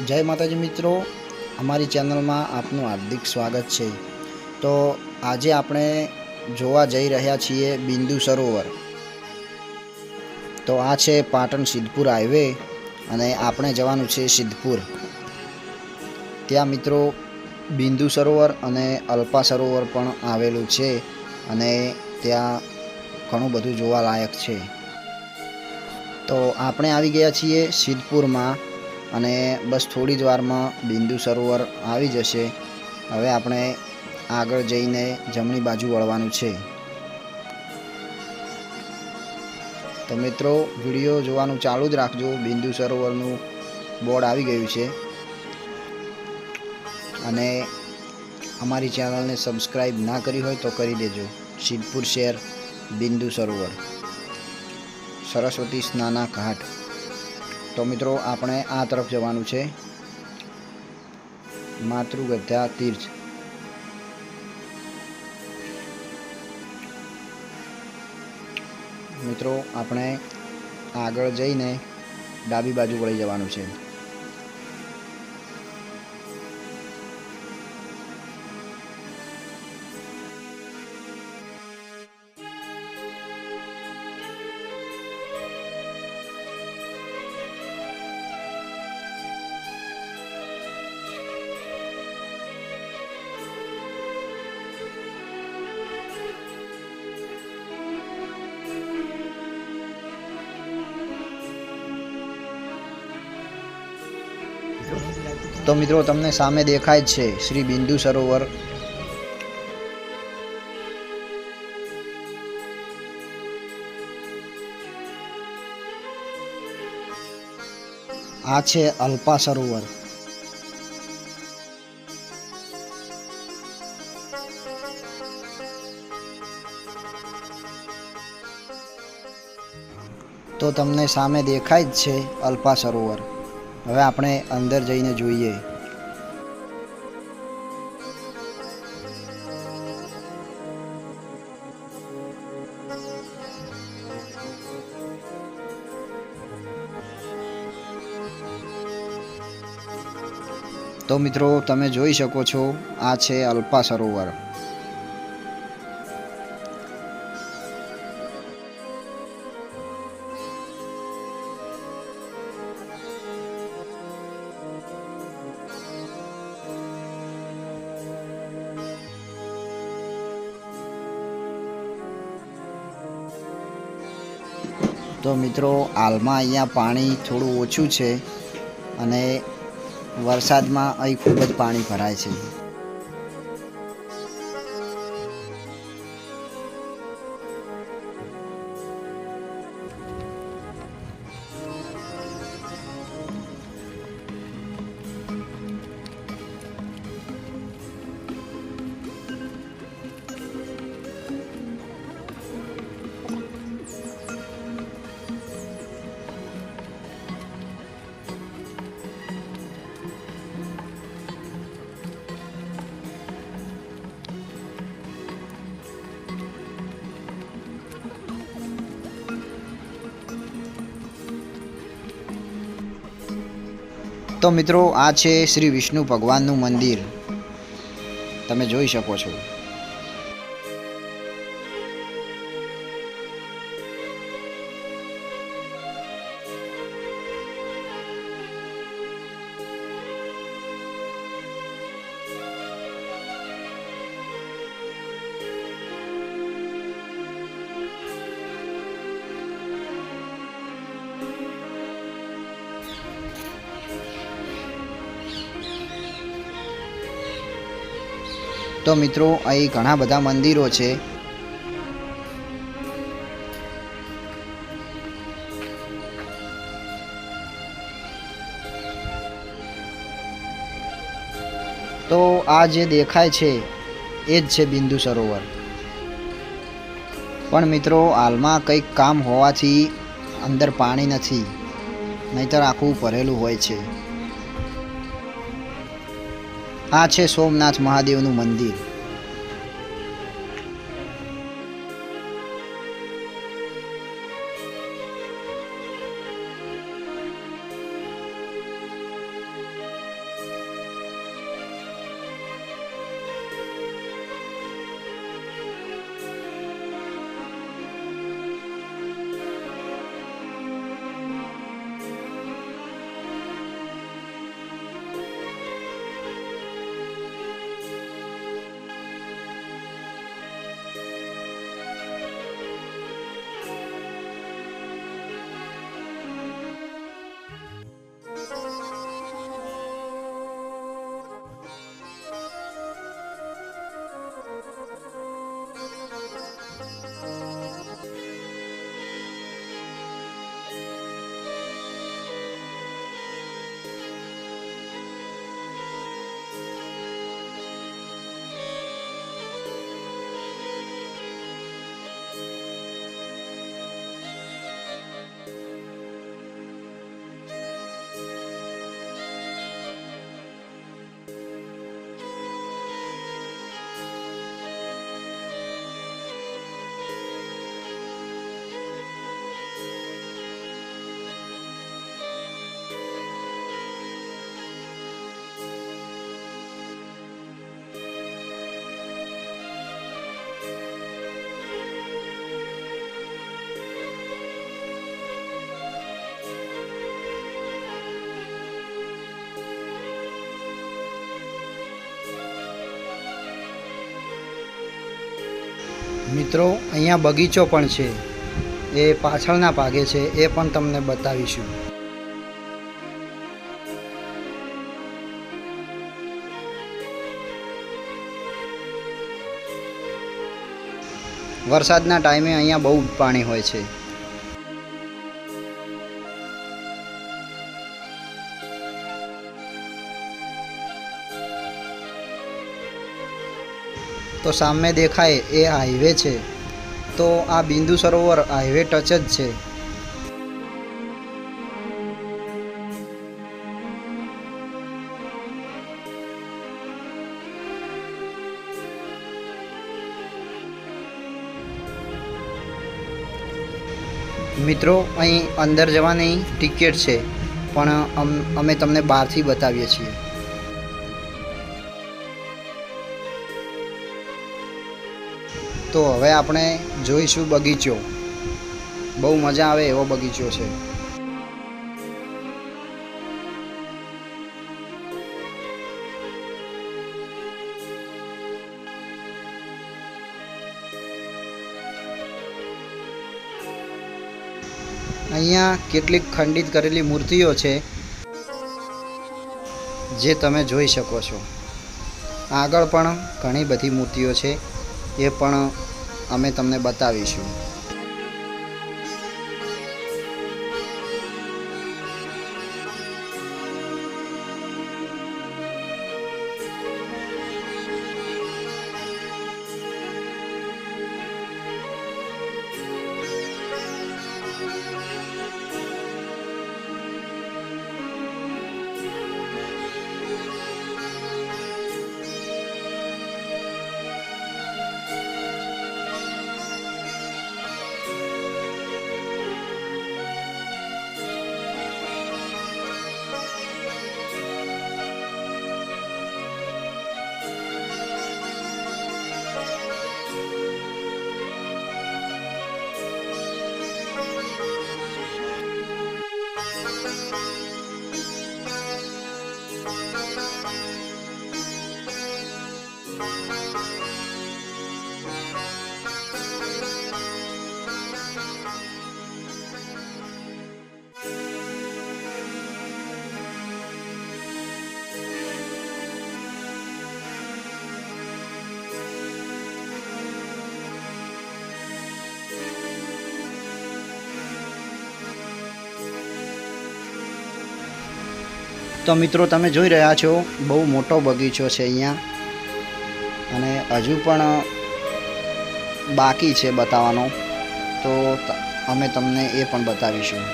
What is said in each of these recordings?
જય માતાજી મિત્રો, અમારી ચેનલમાં આપનું હાર્દિક સ્વાગત છે। તો આજે આપણે જોવા જઈ રહ્યા છીએ બિંદુ સરોવર। તો આ છે પાટણ સિદ્ધપુર હાઈવે અને આપણે જવાનું છે સિદ્ધપુર। ત્યાં મિત્રો બિંદુ સરોવર અને અલ્પા સરોવર પણ આવેલું છે અને ત્યાં ઘણું બધું જોવાલાયક છે। તો આપણે આવી ગયા છીએ સિદ્ધપુરમાં અને બસ થોડી જ વારમાં બિંદુ સરોવર આવી જશે। હવે આપણે આગળ જઈને જમણી બાજુ વળવાનું છે। તો મિત્રો વિડીયો જોવાનું ચાલુ જ રાખજો। બિંદુ સરોવરનું બોર્ડ આવી ગયું છે અને અમારી ચેનલને સબસ્ક્રાઈબ ના કરી હોય તો કરી દેજો। સિદ્ધપુર શહેર, બિંદુ સરોવર, સરસ્વતી સ્નાના ઘાટ। તો મિત્રો આપણે આ તરફ જવાનું છે, માતૃગધા તીર્થ। મિત્રો આપણે આગળ જઈને ડાબી બાજુ વળી જવાનું છે। તો મિત્રો તમને સામે દેખાય જ છે શ્રી બિંદુ સરોવર। આ છે અલ્પા સરોવર। તો તમને સામે દેખાય જ છે અલ્પા સરોવર। હવે આપણે અંદર જઈને જોઈએ। તો મિત્રો તમે જોઈ શકો છો, આ છે અલ્પા સરોવર। તો મિત્રો હાલમાં અહીંયા પાણી થોડું ઓછું છે અને વરસાદમાં અહીં ખૂબ જ પાણી ભરાય છે। તો મિત્રો આ છે શ્રી વિષ્ણુ ભગવાનનું મંદિર, તમે જોઈ શકો છો। તો મિત્રો અહીં ઘણા બધા મંદિરો છે। તો આ જે દેખાય છે એ જ છે બિંદુ સરોવર। પણ મિત્રો હાલમાં કંઈક કામ હોવાથી અંદર પાણી નથી, નહીંતર આખું ભરેલું હોય છે। આ છે સોમનાથ મહાદેવનું મંદિર। મિત્રો અહીંયા બગીચો પણ છે, એ પાછળના ભાગે છે, એ પણ તમને બતાવીશું. વરસાદના ટાઈમે અહીંયા બહુ પાણી હોય છે. તો સામે દેખાય એ હાઈવે છે, તો આ બિંદુ સરોવર હાઈવે ટચ જ છે. મિત્રો અહીં અંદર જવાની ટિકિટ છે, પણ અમે તમને બહારથી બતાવીએ છીએ. તો હવે આપણે જોઈશું બગીચો. બહુ મજા આવે એવો બગીચો છે. અહીંયા કેટલીક ખંડિત કરેલી મૂર્તિઓ છે, જે તમે જોઈ શકો છો. આગળ પણ ઘણી બધી મૂર્તિઓ છે, એ પણ અમે તમને બતાવીશું. તો મિત્રો તમે જોઈ રહ્યા છો, બહુ મોટો બગીચો છે અહીંયા, અને હજુ પણ બાકી છે બતાવવાનો, તો અમે તમને એ પણ બતાવીશું.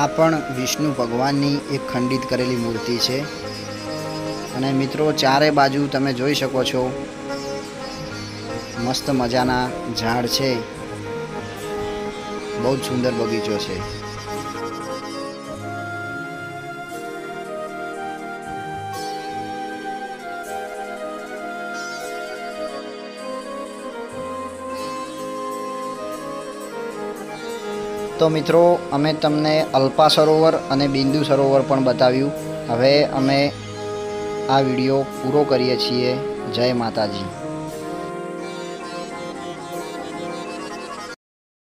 આ પણ વિષ્ણુ ભગવાનની એક ખંડિત કરેલી મૂર્તિ છે, અને મિત્રો ચારે બાજુ તમે જોઈ શકો છો, મસ્ત મજાના ઝાડ છે. બહુ જ સુંદર બગીચો છે. તો મિત્રો અમે તમને અલ્પા સરોવર અને બિંદુ સરોવર પણ બતાવ્યું. હવે અમે આ વિડીયો પૂરો કરીએ છીએ. જય માતાજી.